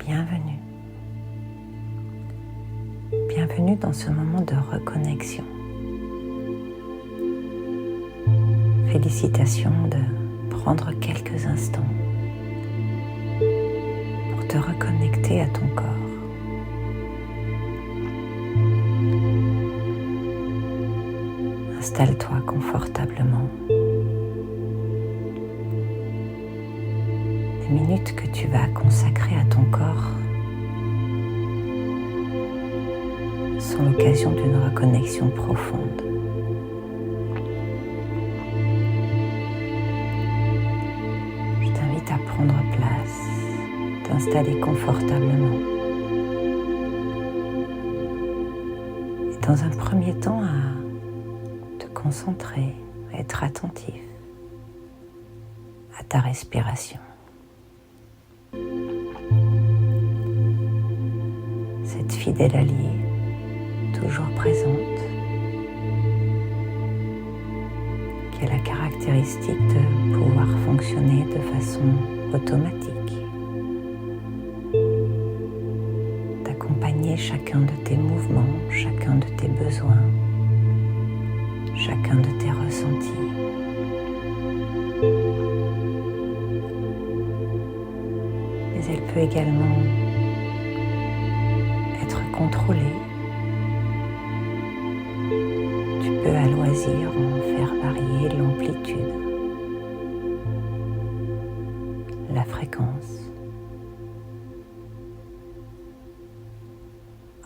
bienvenue. Bienvenue dans ce moment de reconnexion. Félicitations de prendre quelques instants pour te reconnecter à ton corps. Installe-toi confortablement. Les minutes que tu vas consacrer à ton corps sont l'occasion d'une reconnexion profonde. Je t'invite à prendre place, t'installer confortablement et dans un premier temps à te concentrer, à être attentif à ta respiration. Cette fidèle alliée, toujours présente, qui a la caractéristique de pouvoir fonctionner de façon automatique, d'accompagner chacun de tes mouvements, chacun de tes besoins, chacun de tes ressentis. Mais elle peut également être contrôlée. Tu peux à loisir en faire varier l'amplitude, la fréquence.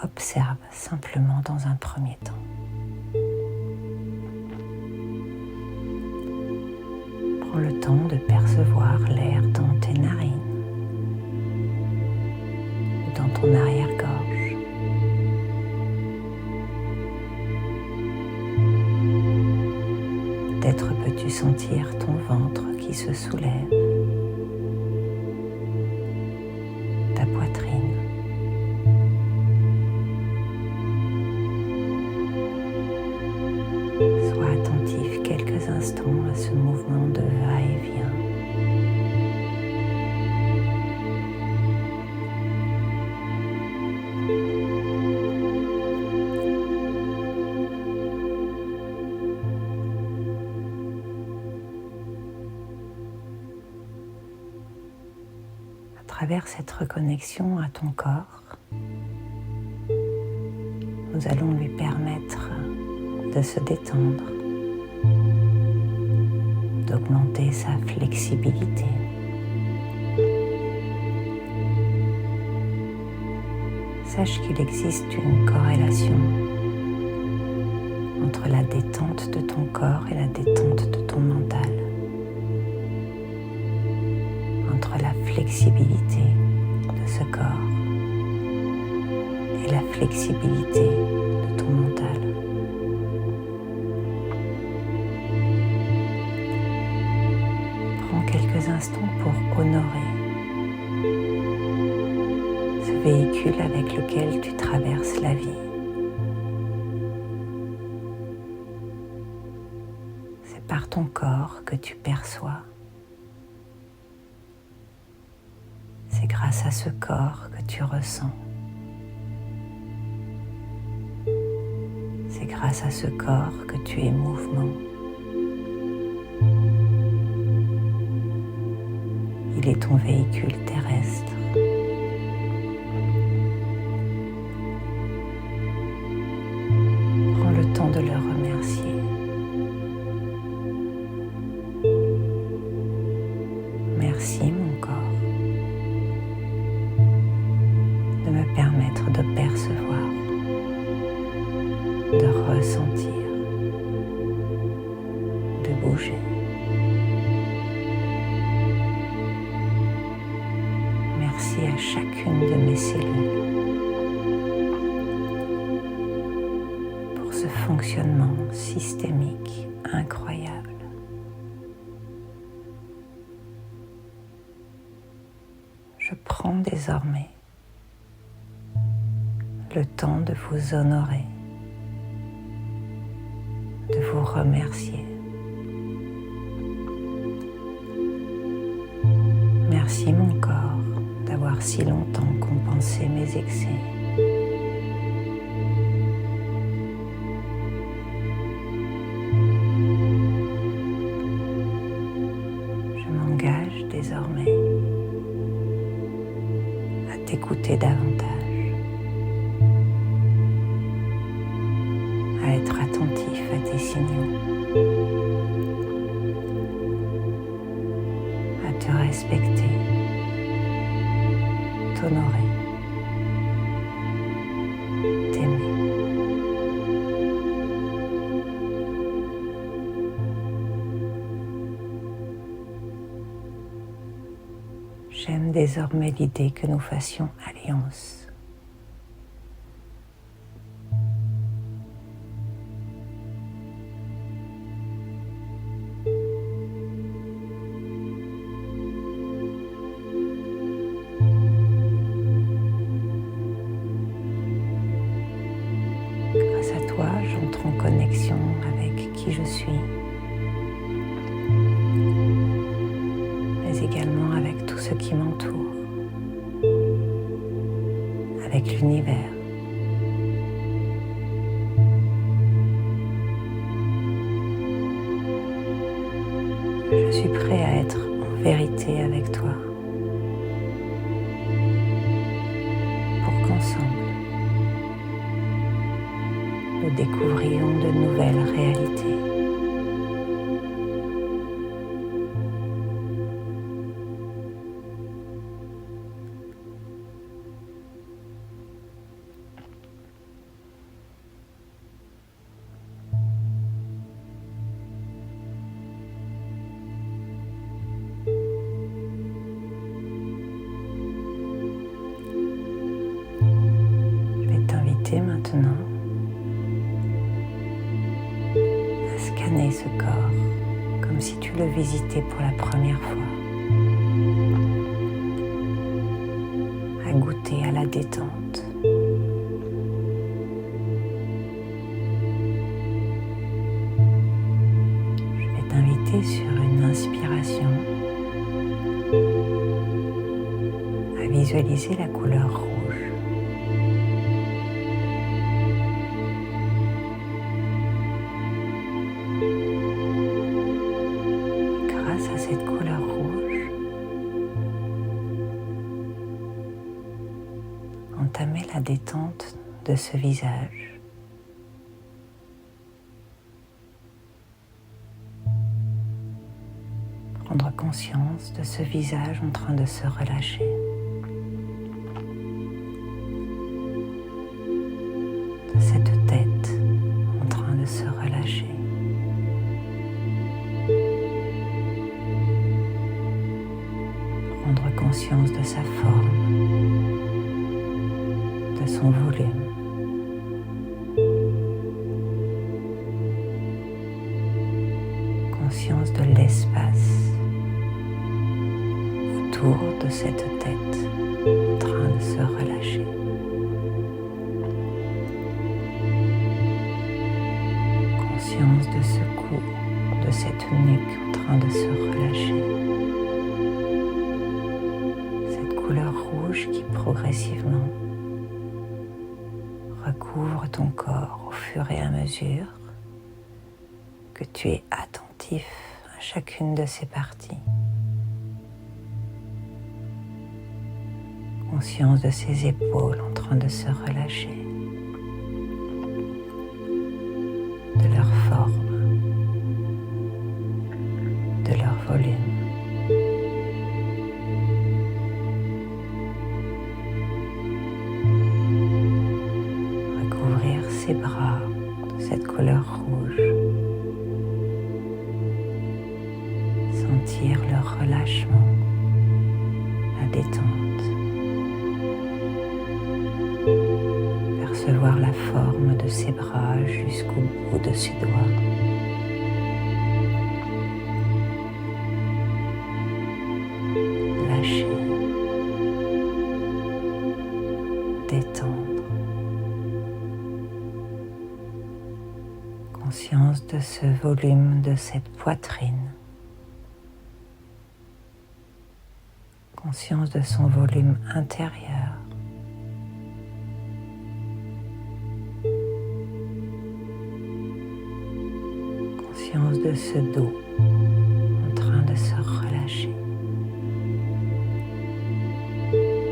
Observe simplement dans un premier temps. Prends le temps de percevoir l'air dans tes narines, dans ton arrière-gorge. Peut-être peux-tu sentir ton ventre qui se soulève, ta poitrine. Sois attentif quelques instants à ce mouvement de va-et-vient. À travers cette reconnexion à ton corps, nous allons lui permettre de se détendre, d'augmenter sa flexibilité. Sache qu'il existe une corrélation entre la détente de ton corps et la détente de ton mental, entre la flexibilité de ce corps et la flexibilité de ton mental. Prends quelques instants pour honorer ce véhicule avec lequel tu traverses la vie. C'est par ton corps que tu perçois. C'est grâce à ce corps que tu ressens. C'est grâce à ce corps que tu es mouvement. Il est ton véhicule terrestre. Prends le temps de le remercier. Merci mon corps de me permettre de percevoir, de ressentir, de bouger. Merci à chacune de mes cellules pour ce fonctionnement systémique incroyable. Je prends désormais le temps de vous honorer, de vous remercier. Merci mon corps d'avoir si longtemps compensé mes excès. Je m'engage désormais à t'écouter davantage, à être attentif à tes signaux, à te respecter, t'honorer, t'aimer. J'aime désormais l'idée que nous fassions alliance. Grâce à toi, j'entre en connexion avec qui je suis, mais également avec tout ce qui m'entoure, avec l'univers. Je suis prêt à être en vérité avec toi, pour qu'ensemble, nous découvrions de nouvelles réalités. Maintenant à scanner ce corps comme si tu le visitais pour la première fois, à goûter à la détente, je vais t'inviter sur une inspiration à visualiser la couleur rouge. Cette couleur rouge, entamer la détente de ce visage. Prendre conscience de ce visage en train de se relâcher. De cette tête en train de se relâcher. Prendre conscience de sa forme, de son volume. Conscience de l'espace autour de cette tête en train de se relâcher. Conscience de ce cou, de cette nuque en train de se relâcher. Couleur rouge qui progressivement recouvre ton corps au fur et à mesure que tu es attentif à chacune de ces parties. Conscience de ses épaules en train de se relâcher, de leur forme, de leur volume. Ses bras de cette couleur rouge, sentir leur relâchement, la détente, percevoir la forme de ses bras jusqu'au bout de ses doigts. Lâcher, détendre. Conscience de ce volume de cette poitrine. conscience de son volume intérieur. Conscience de ce dos en train de se relâcher.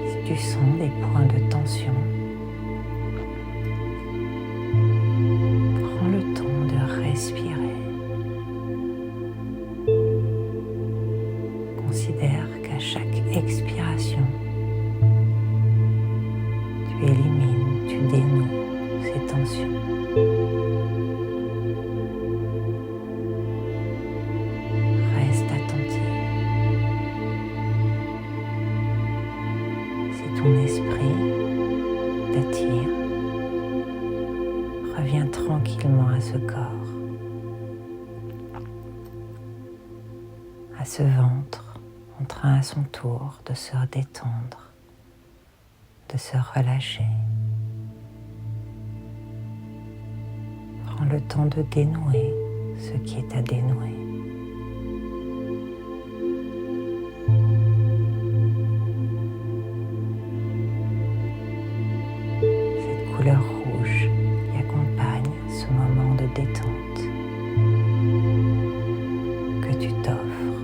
Si tu sens des points de tension, prends le temps de respirer. Considère qu'à chaque expiration, tu élimines, tu dénoues ces tensions. Reste attentif. Si ton esprit t'attire, reviens tranquillement à ce corps, à ce ventre en train à son tour de se détendre, de se relâcher. Prends le temps de dénouer ce qui est à dénouer. Cette couleur rouge qui accompagne ce moment de détente que tu t'offres,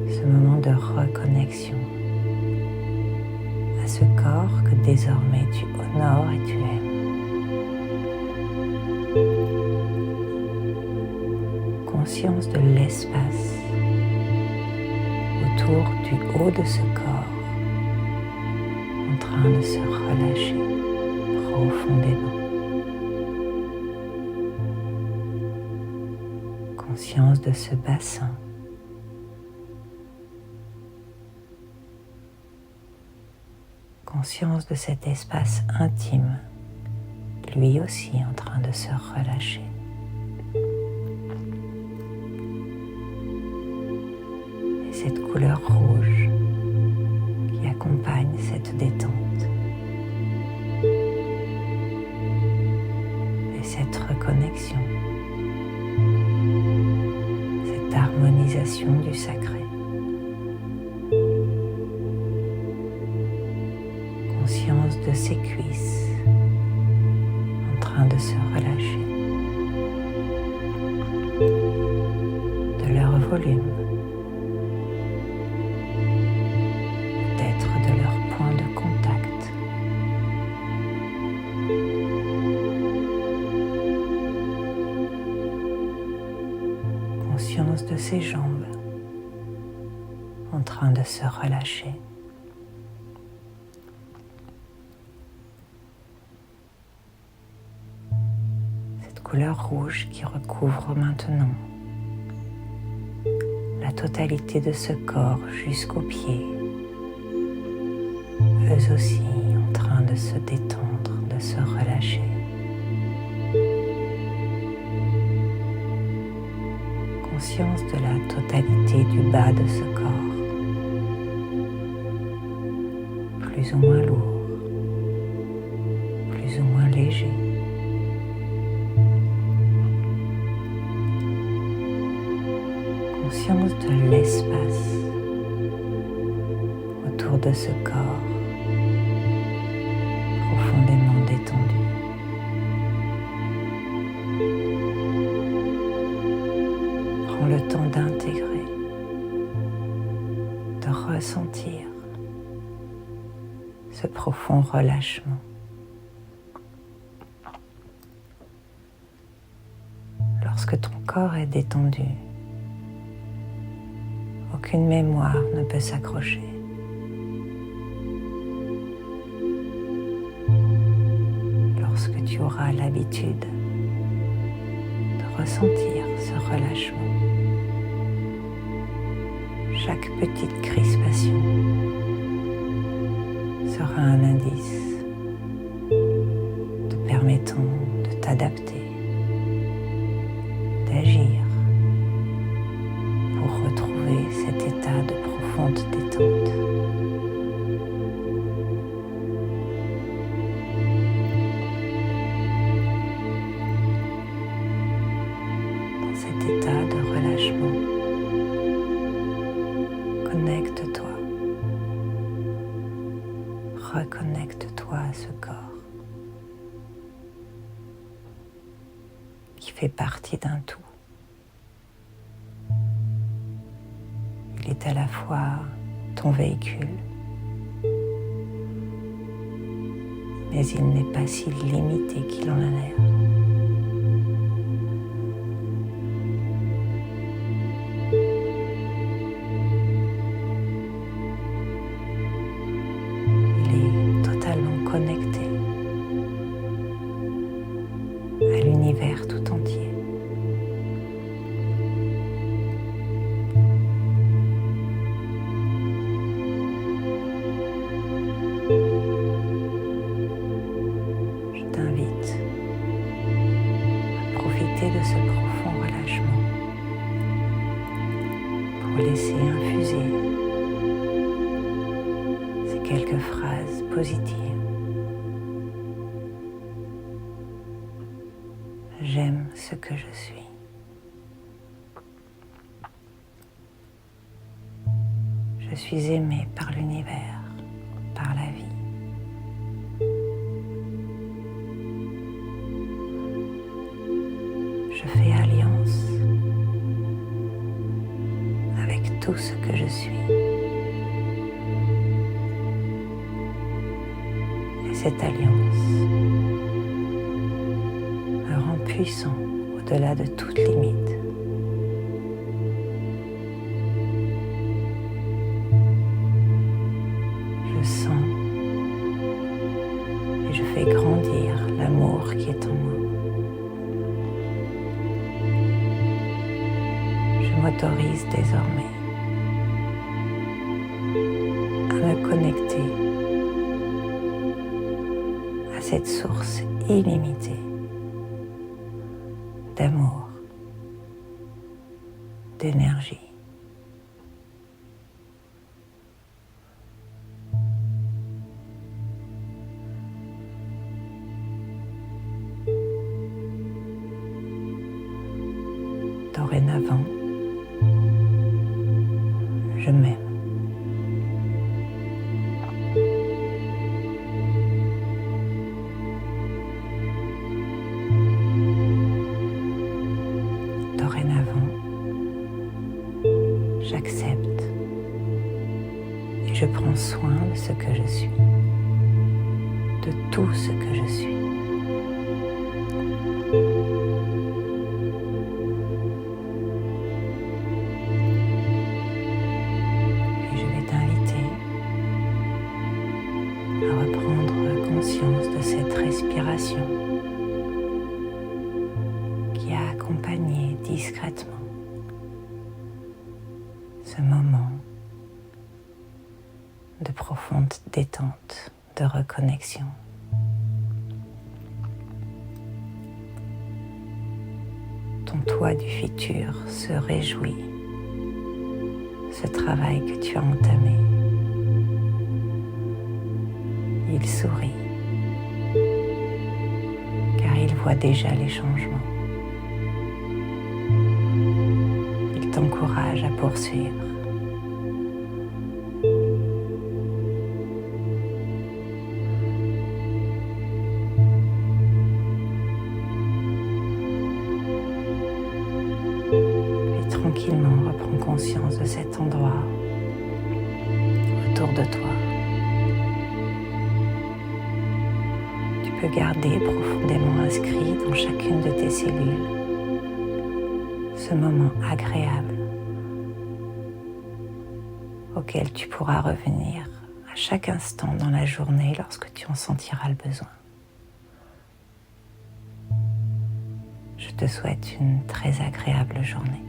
ce moment de reconnexion à ce corps que désormais tu honores et tu aimes. Conscience de l'espace autour du haut de ce corps en train de se relâcher profondément. Conscience de ce bassin. Conscience de cet espace intime, lui aussi en train de se relâcher. Et cette couleur rouge qui accompagne cette détente. Et cette reconnexion, cette harmonisation du sacré. Conscience de ses cuisses en train de se relâcher, de leur volume, peut-être de leur point de contact. Conscience de ses jambes en train de se relâcher. Couleur rouge qui recouvre maintenant la totalité de ce corps jusqu'aux pieds, eux aussi en train de se détendre, de se relâcher. Conscience de la totalité du bas de ce corps, plus ou moins lourd, plus ou moins léger. Conscience de l'espace autour de ce corps profondément détendu. Prends le temps d'intégrer, de ressentir ce profond relâchement. Lorsque ton corps est détendu, aucune mémoire ne peut s'accrocher. Lorsque tu auras l'habitude de ressentir ce relâchement, chaque petite crispation sera un indice te permettant de t'adapter, d'agir pour retrouver cet état de profonde détente. Dans cet état de relâchement, Connecte-toi. Reconnecte-toi à ce corps qui fait partie d'un tout. Il est à la fois ton véhicule, mais il n'est pas si limité qu'il en a l'air. Il est totalement connecté à l'univers tout entier. Je t'invite à profiter de ce profond relâchement pour laisser infuser ces quelques phrases positives. J'aime ce que je suis. Je suis aimé par l'univers, par la vie. Je fais alliance avec tout ce que je suis. Et cette alliance me rend puissant au-delà de toute limite. Je sens et je fais grandir l'amour qui est en moi. Je m'autorise désormais à me connecter à cette source illimitée d'amour, d'énergie. Dorénavant, je m'aime. Dorénavant, j'accepte et je prends soin de ce que je suis, de tout ce que je suis. Puis je vais t'inviter à reprendre conscience de cette respiration qui a accompagné discrètement ce moment de profonde détente, de reconnexion. Ton toi du futur se réjouit de ce travail que tu as entamé. Il sourit car il voit déjà les changements. Il t'encourage à poursuivre. Puis tranquillement reprends conscience de cet endroit autour de toi. Tu peux garder profondément inscrit dans chacune de tes cellules ce moment agréable auquel tu pourras revenir à chaque instant dans la journée lorsque tu en sentiras le besoin. Je te souhaite une très agréable journée.